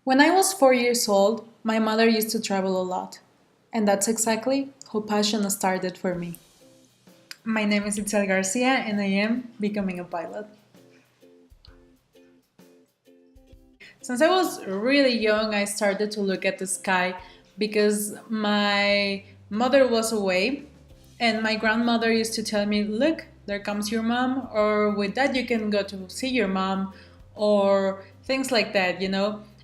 When I was 4 years old, my mother used to travel a lot, and that's exactly how passion started for me. My name is Itzel Garcia, and I am becoming a pilot. Since I was really young, I started to look at the sky because my mother was away, and my grandmother used to tell me, "Look, there comes your mom," or with that, you can go to see your mom, or things like that.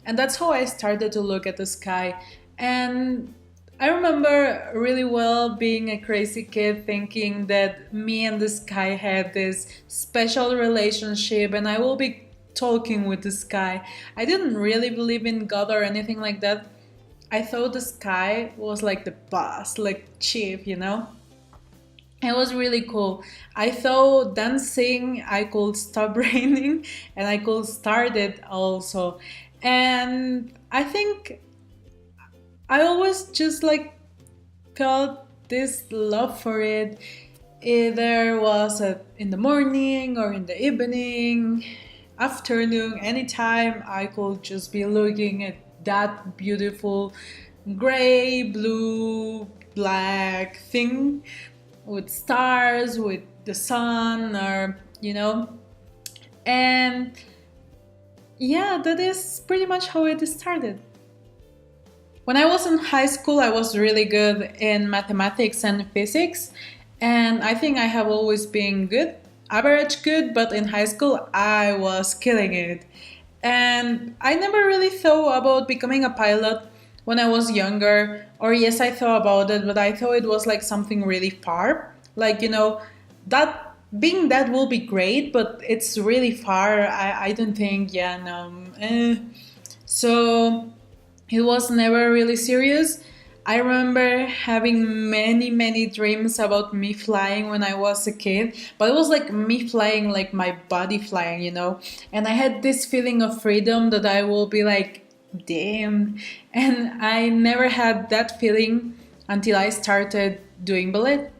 And that's how I started to look at the sky. And I remember really well being a crazy kid thinking that me and the sky had this special relationship and I will be talking with the sky. I didn't really believe in God or anything like that. I thought the sky was like the boss, like chief. It was really cool. I thought dancing I could stop raining and I could start it also. And I think I always just like felt this love for it. Either was in the morning or in the evening, afternoon, anytime I could just be looking at that beautiful gray, blue, black thing with stars, with the sun, or. And yeah, that is pretty much how it started. When I was in high school, I was really good in mathematics and physics, and I think I have always been good, average good, but in high school, I was killing it. And I never really thought about becoming a pilot when I was younger, or yes, I thought about it, but I thought it was like something really far. Like, that being that will be great, but it's really far. I don't think, yeah, no. So it was never really serious. I remember having many, many dreams about me flying when I was a kid, but it was like me flying, like my body flying. And I had this feeling of freedom that I will be like, damn. And I never had that feeling until I started doing ballet.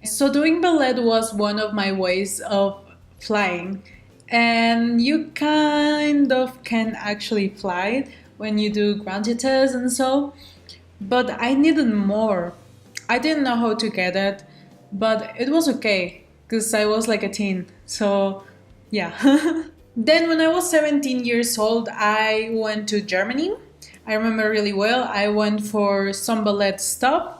So, doing ballet was one of my ways of flying. And you kind of can actually fly when you do gratuitous and so. But I needed more. I didn't know how to get it, but it was okay because I was like a teen. So, yeah. Then, when I was 17 years old, I went to Germany. I remember really well. I went for some ballet stuff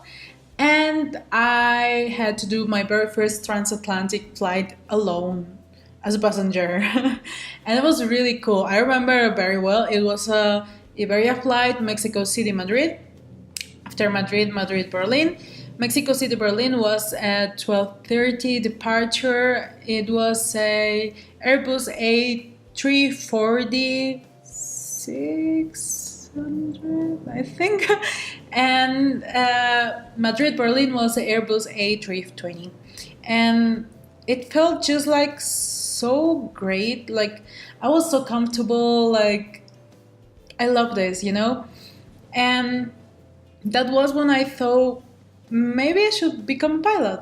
and I had to do my very first transatlantic flight alone as a passenger. And it was really cool. I remember very well. It was a Iberia flight, Mexico City, Madrid. After Madrid, Madrid, Berlin. Mexico City, Berlin was at 12:30 departure. It was a Airbus A340 600, I think. And Madrid, Berlin was the Airbus A320. And it felt just like so great. Like I was so comfortable. Like I love this. And that was when I thought maybe I should become a pilot.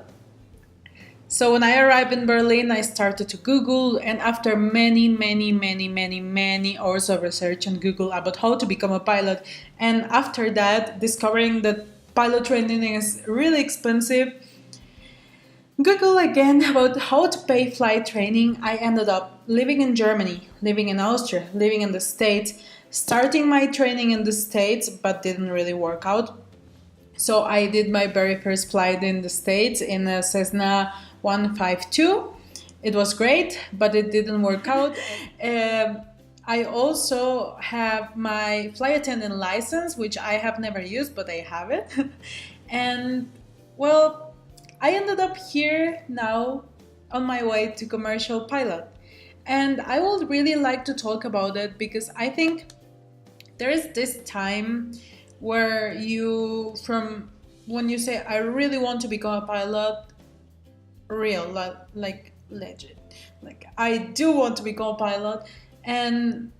So when I arrived in Berlin, I started to Google, and after many, many, many, many, many hours of research on Google about how to become a pilot, and after that, discovering that pilot training is really expensive, Google again about how to pay flight training, I ended up living in Germany, living in Austria, living in the States, starting my training in the States, but didn't really work out. So I did my very first flight in the States in a Cessna 152. It was great, but it didn't work out. I also have my flight attendant license, which I have never used, but I have it. And well, I ended up here now on my way to commercial pilot. And I would really like to talk about it because I think there is this time where from when you say, I really want to become a pilot, real, like legit. Like, I do want to become a pilot. And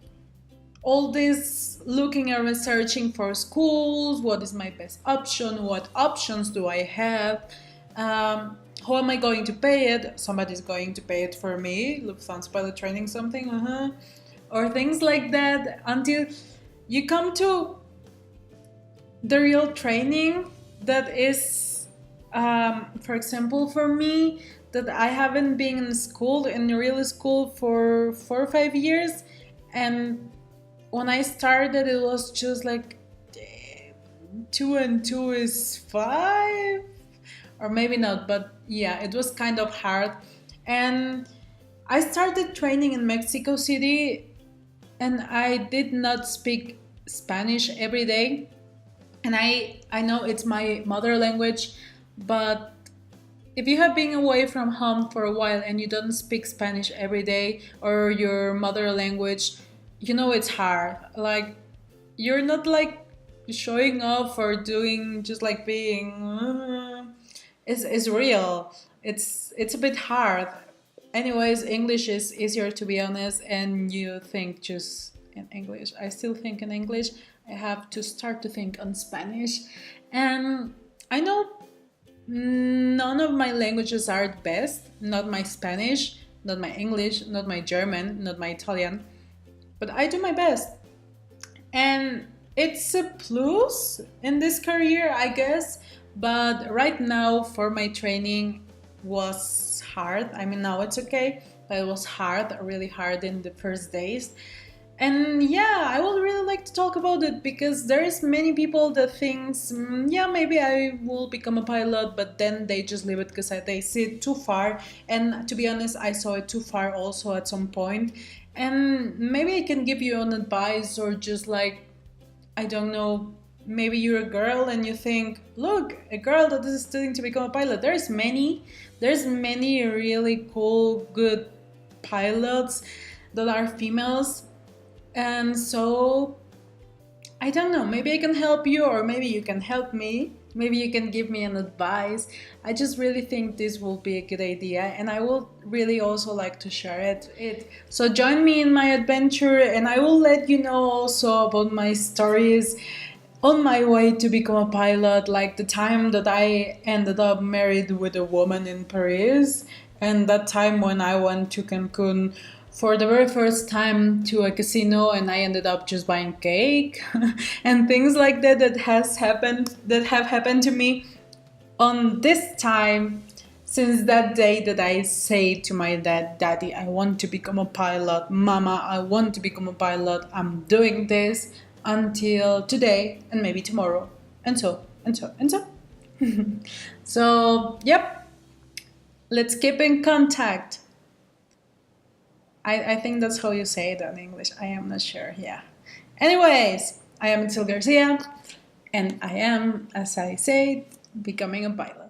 all this looking and researching for schools, what is my best option, what options do I have, how am I going to pay it, somebody's going to pay it for me, Lufthansa pilot training something, or things like that, until you come to the real training that is, for example, for me, that I haven't been in school, in real school, for 4 or 5 years. And when I started, it was just like 2 and 2 is 5, or maybe not, but yeah, it was kind of hard. And I started training in Mexico City, and I did not speak Spanish every day. And I know it's my mother language, but if you have been away from home for a while and you don't speak Spanish every day, or your mother language, you know it's hard. Like, you're not like showing off or doing, just like being, it's real. It's a bit hard. Anyways, English is easier, to be honest, and you think just in English. I still think in English. I have to start to think on Spanish. And I know none of my languages are the best. Not my Spanish, not my English, not my German, not my Italian. But I do my best. And it's a plus in this career, I guess. But right now, for my training, was hard. I mean, now it's okay, but it was hard, really hard in the first days. And yeah, I would really like to talk about it, because there's many people that thinks, yeah, maybe I will become a pilot, but then they just leave it because they see it too far. And to be honest, I saw it too far also at some point. And maybe I can give you an advice, or just like, I don't know, maybe you're a girl and you think, look, a girl that is studying to become a pilot. There's many really cool, good pilots that are females. And so, I don't know, maybe I can help you, or maybe you can help me. Maybe you can give me an advice. I just really think this will be a good idea, and I would really also like to share it. So join me in my adventure, and I will let you know also about my stories on my way to become a pilot, like the time that I ended up married with a woman in Paris, and that time when I went to Cancun for the very first time to a casino, and I ended up just buying cake and things like that that have happened to me on this time, since that day that I say to my dad, Daddy, I want to become a pilot. Mama, I want to become a pilot. I'm doing this until today, and maybe tomorrow, and so, and so, and so. So, yep, let's keep in contact. I think that's how you say it in English. I am not sure. Yeah. Anyways, I am Itzel Garcia, and I am, as I said, becoming a pilot.